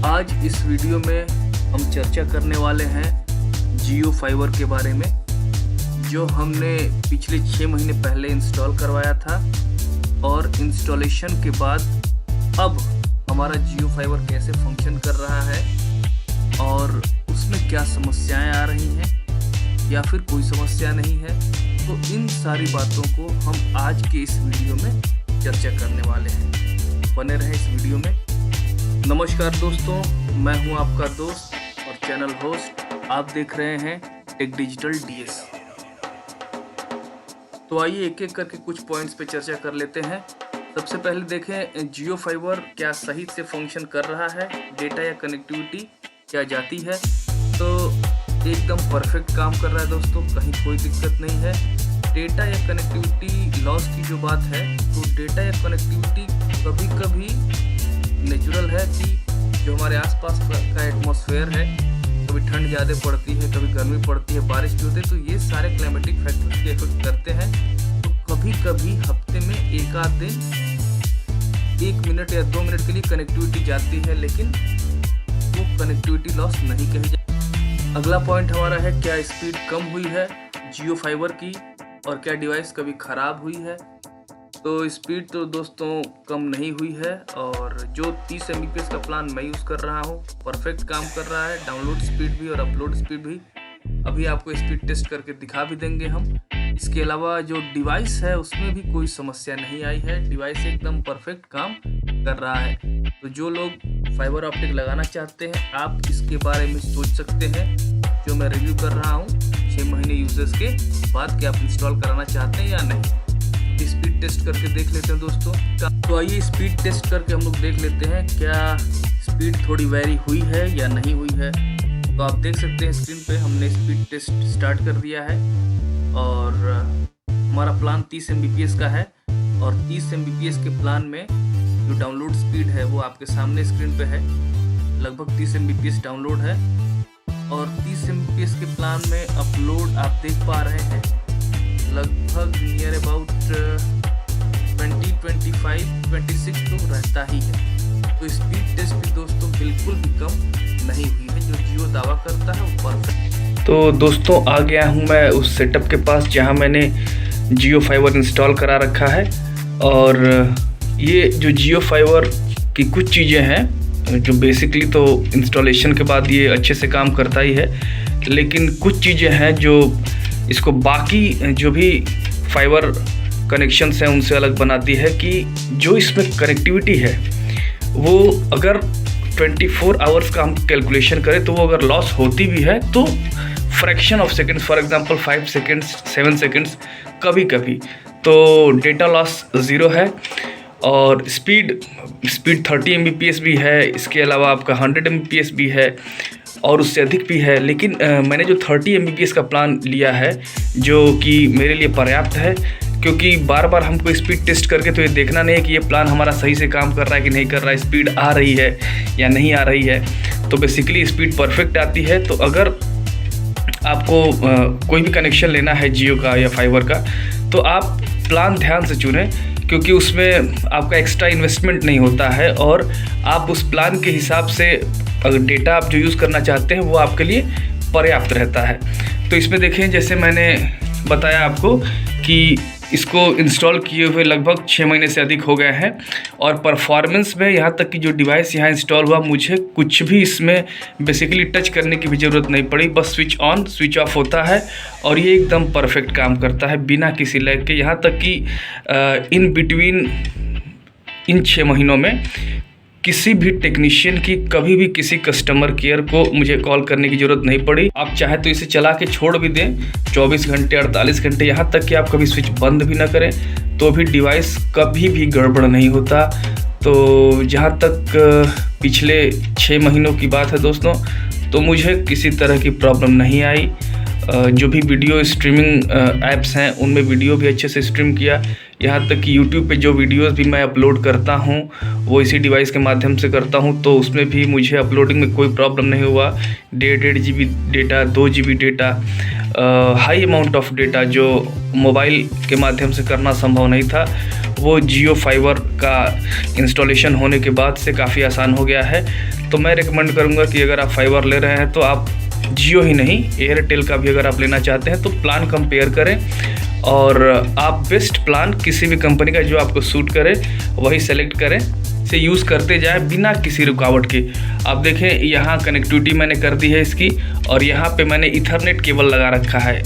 आज इस वीडियो में हम चर्चा करने वाले हैं जियो फाइबर के बारे में, जो हमने पिछले 6 महीने पहले इंस्टॉल करवाया था और इंस्टॉलेशन के बाद अब हमारा जियो फाइबर कैसे फंक्शन कर रहा है और उसमें क्या समस्याएं आ रही हैं या फिर कोई समस्या नहीं है। तो इन सारी बातों को हम आज के इस वीडियो में चर्चा करने वाले हैं। बने रहें इस वीडियो में। नमस्कार दोस्तों, मैं हूं आपका दोस्त और चैनल होस्ट। आप देख रहे हैं टेक डिजिटल डीएस। तो आइए एक एक करके कुछ पॉइंट्स पे चर्चा कर लेते हैं। सबसे पहले देखें जियो फाइबर क्या सही से फंक्शन कर रहा है, डेटा या कनेक्टिविटी क्या जाती है। तो एकदम परफेक्ट काम कर रहा है दोस्तों, कहीं कोई दिक्कत नहीं है। डेटा या कनेक्टिविटी लॉस की जो बात है, तो डेटा या कनेक्टिविटी कभी कभी नेचुरल है कि जो हमारे आसपास का एटमॉस्फेयर है, कभी ठंड ज़्यादा पड़ती है, कभी गर्मी पड़ती है, बारिश भी होती है, तो ये सारे क्लाइमेटिक फैक्टर्स के इफेक्ट करते हैं। तो कभी कभी हफ्ते में एक आध दिन 1 मिनट या 2 मिनट के लिए कनेक्टिविटी जाती है, लेकिन वो कनेक्टिविटी लॉस नहीं कही जाती। अगला पॉइंट हमारा है क्या स्पीड कम हुई है जियो फाइबर की और क्या डिवाइस कभी ख़राब हुई है। तो स्पीड तो दोस्तों कम नहीं हुई है और जो 30 Mbps का प्लान मैं यूज़ कर रहा हूँ परफेक्ट काम कर रहा है। डाउनलोड स्पीड भी और अपलोड स्पीड भी अभी आपको स्पीड टेस्ट करके दिखा भी देंगे हम। इसके अलावा जो डिवाइस है उसमें भी कोई समस्या नहीं आई है, डिवाइस एकदम परफेक्ट काम कर रहा है। तो जो लोग फाइबर ऑप्टिक लगाना चाहते हैं, आप इसके बारे में सोच सकते हैं जो मैं रिव्यू कर रहा हूँ 6 महीने यूजर्स के बाद, कि आप इंस्टॉल कराना चाहते हैं या नहीं। स्पीड टेस्ट करके देख लेते हैं दोस्तों। तो आइए स्पीड टेस्ट करके हम लोग देख लेते हैं क्या स्पीड थोड़ी वेरी हुई है या नहीं हुई है। तो आप देख सकते हैं स्क्रीन पे हमने स्पीड टेस्ट स्टार्ट कर दिया है और हमारा प्लान 30 Mbps का है और 30 Mbps के प्लान में जो डाउनलोड स्पीड है वो आपके सामने स्क्रीन पे है। लगभग 30 Mbps डाउनलोड है और 30 Mbps के प्लान में अपलोड आप देख पा रहे हैं लगभग नियर अबाउट 20, 25, 26 तो रहता ही है। तो स्पीड टेस्ट भी दोस्तों बिल्कुल भी कम नहीं हुई है, जो जियो दावा करता है वो परफेक्ट। तो दोस्तों आ गया हूँ मैं उस सेटअप के पास जहाँ मैंने जियो फाइबर इंस्टॉल करा रखा है। और ये जो जियो फाइबर की कुछ चीज़ें हैं जो बेसिकली तो इंस्टॉलेशन के बाद ये अच्छे से काम करता ही है, लेकिन कुछ चीज़ें हैं जो इसको बाकी जो भी फाइबर कनेक्शंस हैं उनसे अलग बनाती है। कि जो इसमें कनेक्टिविटी है वो अगर 24 आवर्स का हम कैलकुलेशन करें तो वो अगर लॉस होती भी है तो fraction of seconds, for example 5 seconds, 7 seconds कभी कभी। तो डेटा लॉस ज़ीरो है और स्पीड 30 Mbps भी है, इसके अलावा आपका 100 Mbps भी है और उससे अधिक भी है। लेकिन मैंने जो 30 Mbps का प्लान लिया है जो कि मेरे लिए पर्याप्त है, क्योंकि बार बार हमको स्पीड टेस्ट करके तो ये देखना नहीं है कि ये प्लान हमारा सही से काम कर रहा है कि नहीं कर रहा है, स्पीड आ रही है या नहीं आ रही है। तो बेसिकली स्पीड परफेक्ट आती है। तो अगर आपको कोई भी कनेक्शन लेना है जियो का या फाइबर का, तो आप प्लान ध्यान से चुनें, क्योंकि उसमें आपका एक्स्ट्रा इन्वेस्टमेंट नहीं होता है और आप उस प्लान के हिसाब से अगर डेटा आप जो यूज़ करना चाहते हैं वो आपके लिए पर्याप्त रहता है। तो इसमें देखें, जैसे मैंने बताया आपको कि इसको इंस्टॉल किए हुए लगभग 6 महीने से अधिक हो गए हैं और परफॉर्मेंस में यहाँ तक कि जो डिवाइस यहाँ इंस्टॉल हुआ, मुझे कुछ भी इसमें बेसिकली टच करने की भी ज़रूरत नहीं पड़ी। बस स्विच ऑन स्विच ऑफ होता है और ये एकदम परफेक्ट काम करता है बिना किसी लैग के। यहाँ तक कि इन बिटवीन इन 6 महीनों में किसी भी टेक्नीशियन की कभी भी किसी कस्टमर केयर को मुझे कॉल करने की ज़रूरत नहीं पड़ी। आप चाहे तो इसे चला के छोड़ भी दें 24 घंटे, 48 घंटे, यहाँ तक कि आप कभी स्विच बंद भी ना करें तो भी डिवाइस कभी भी गड़बड़ नहीं होता। तो जहाँ तक पिछले 6 महीनों की बात है दोस्तों, तो मुझे किसी तरह की प्रॉब्लम नहीं आई। जो भी वीडियो स्ट्रीमिंग ऐप्स हैं उनमें वीडियो भी अच्छे से स्ट्रीम किया। यहाँ तक कि यूट्यूब पे जो वीडियोस भी मैं अपलोड करता हूँ वो इसी डिवाइस के माध्यम से करता हूँ, तो उसमें भी मुझे अपलोडिंग में कोई प्रॉब्लम नहीं हुआ। 1.5 GB data, 2 GB data, high amount of data जो मोबाइल के माध्यम से करना संभव नहीं था, वो जियो फाइबर का इंस्टॉलेशन होने के बाद से काफ़ी आसान हो गया है। तो मैं रिकमेंड करूँगा कि अगर आप फाइबर ले रहे हैं तो आप जियो ही नहीं, एयरटेल का भी अगर आप लेना चाहते हैं तो प्लान कंपेयर करें और आप बेस्ट प्लान किसी भी कंपनी का जो आपको सूट करे वही सेलेक्ट करें, से यूज़ करते जाए बिना किसी रुकावट के। आप देखें यहाँ कनेक्टिविटी मैंने कर दी है इसकी, और यहाँ पे मैंने ईथरनेट केबल लगा रखा है,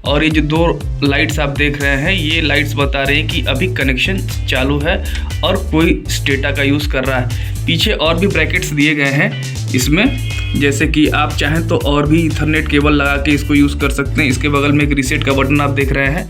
और ये जो 2 लाइट्स आप देख रहे हैं ये लाइट्स बता रही हैं कि अभी कनेक्शन चालू है और कोई डेटा का यूज़ कर रहा है। पीछे और भी ब्रैकेट्स दिए गए हैं इसमें, जैसे कि आप चाहें तो और भी ईथरनेट केबल लगा के इसको यूज़ कर सकते हैं। इसके बगल में एक रीसेट का बटन आप देख रहे हैं,